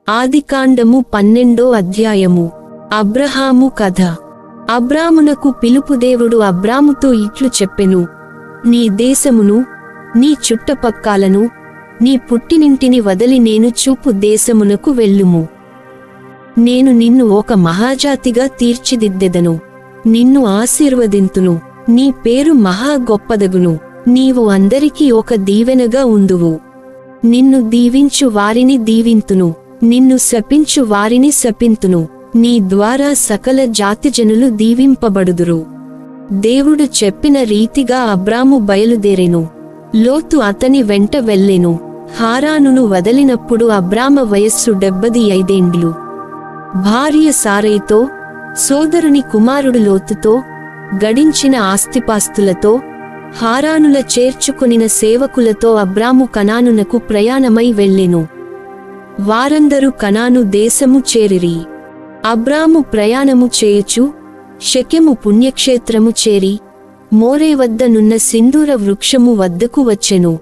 ఆదికాండము 12వ అధ్యాయము. అబ్రహాము కథ. అబ్రామునకు పిలుపు దేవుడు అబ్రాముతో ఇట్లు చెప్పెను, నీ దేశమును, నీ చుట్టపక్కలను, నీ పుట్టినింటిని వదలి నేను చూపు దేశమునకు వెళ్ళుము. నేను నిన్ను ఒక మహాజాతిగా తీర్చిదిద్దెదను, నిన్ను ఆశీర్వదింతును, నీ పేరు మహా గొప్పదగును, నీవు అందరికీ ఒక దీవెనగా ఉందువు. నిన్ను దీవించు వారిని దీవింతును, నిన్ను శపించు వారిని శపింతును, నీ ద్వారా సకల జాతిజనులు దీవింపబడుదురు. దేవుడు చెప్పిన రీతిగా అబ్రాము బయలుదేరెను. లోతు అతని వెంట వెళ్ళెను. హారానును వదలినప్పుడు అబ్రామ వయస్సు 75 ఏండ్లు. భార్య సారైతో, సోదరుని కుమారుడు లోతుతో, గడించిన ఆస్తిపాస్తులతో, హారానుల చేర్చుకొనిన సేవకులతో అబ్రాము కనానునకు ప్రయాణమై వెళ్ళెను. వారందరూ కనాను దేశము చేరిరి. అబ్రాము ప్రయాణము చేయుచు షెకెము పుణ్యక్షేత్రము చేరి మోరే వద్ద నున్న సింధూర వృక్షము వద్దకు వచ్చెను.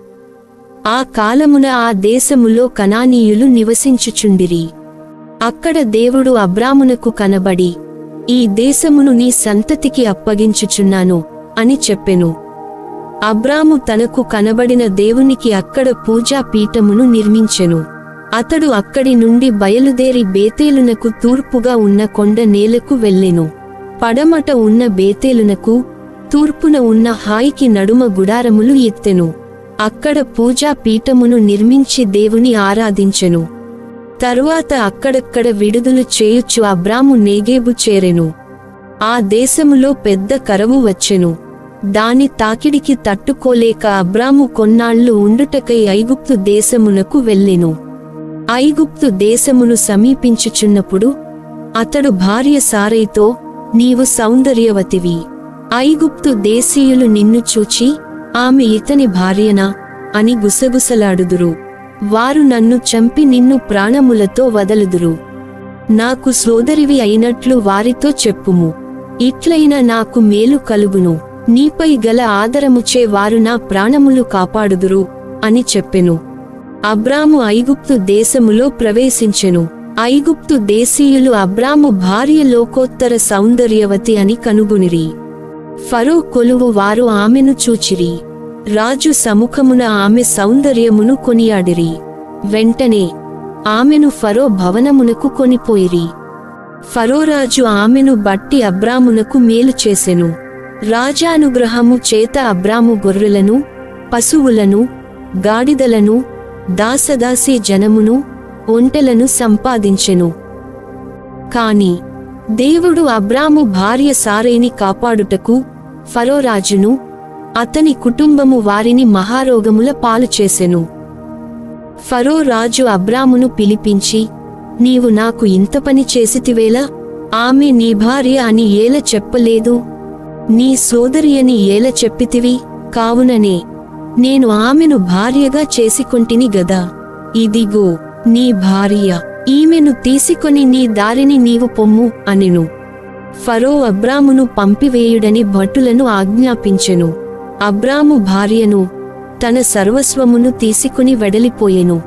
ఆ కాలమున ఆ దేశములో కనానీయులు నివసించుచుండిరి. అక్కడ దేవుడు అబ్రామునకు కనబడి, ఈ దేశమును నీ సంతతికి అప్పగించుచున్నాను అని చెప్పెను. అబ్రాము తనకు కనబడిన దేవునికి అక్కడ పూజా పీఠమును నిర్మించెను. అతడు అక్కడి నుండి బయలుదేరి బేతేలునకు తూర్పుగా ఉన్న కొండ నేలకు వెళ్ళెను. పడమట ఉన్న బేతేలునకు, తూర్పున ఉన్న హాయికి నడుమ గుడారములు ఎత్తెను. అక్కడ పూజా పీఠమును నిర్మించి దేవుని ఆరాధించెను. తరువాత అక్కడక్కడ విడుదల చేయుచు అబ్రాము నేగేబు చేరెను. ఆ దేశములో పెద్ద కరవు వచ్చెను. దాని తాకిడికి తట్టుకోలేక అబ్రాము కొన్నాళ్లు ఉండుటకై ఐగుప్తు దేశమునకు వెళ్ళెను. ఐగుప్తు దేశమును సమీపించుచున్నప్పుడు అతడు భార్య సారైతో, నీవు సౌందర్యవతివి. ఐగుప్తు దేశీయులు నిన్ను చూచి, ఆమె ఇతని భార్యనా అని గుసగుసలాడుదురు. వారు నన్ను చంపి నిన్ను ప్రాణములతో వదలుదురు. నాకు సోదరివి అయినట్లు వారితో చెప్పుము. ఇట్లైనా నాకు మేలు కలుగును. నీపై గల ఆదరముచే వారు నా ప్రాణములు కాపాడుదురు అని చెప్పెను. అబ్రాము ఐగుప్తు దేశములో ప్రవేశించెను. ఐగుప్తు దేశీయులు అబ్రాము భార్య లోకోత్తర సౌందర్యవతి అని కనుగొనిరి. ఫరో కొలువు వారు ఆమెను చూచిరి. రాజు సముఖమున ఆమె సౌందర్యమును కొనియాడిరి. వెంటనే ఆమెను ఫరో భవనమునకు కొనిపోయిరి. ఫరోరాజు ఆమెను బట్టి అబ్రామునకు మేలు చేసెను. రాజానుగ్రహము చేత అబ్రాము గొర్రెలను, పశువులను, గాడిదలను, దాసదాసీ జనమును, ఒంటెలను సంపాదించెను. కాని దేవుడు అబ్రాము భార్య సారైని కాపాడుటకు ఫరోరాజును, అతని కుటుంబము వారిని మహారోగముల పాలు చేసెను. ఫరో రాజు అబ్రామును పిలిపించి, నీవు నాకు ఇంత పని చేసితివేలా? ఆమె నీ భార్య అని ఏల చెప్పలేదు? నీ సోదరి అని ఏల చెప్పితివి? కావుననే నేను ఆమెను భార్యగా చేసుకొంటిని గదా. ఇదిగో నీ భార్య, ఈమెను తీసుకొని నీ దారిని నీవు పొమ్ము అనెను. ఫరో అబ్రామును పంపివేయుడని భటులను ఆజ్ఞాపించెను. అబ్రాము భార్యను, తన సర్వస్వమును తీసుకుని వెడలిపోయెను.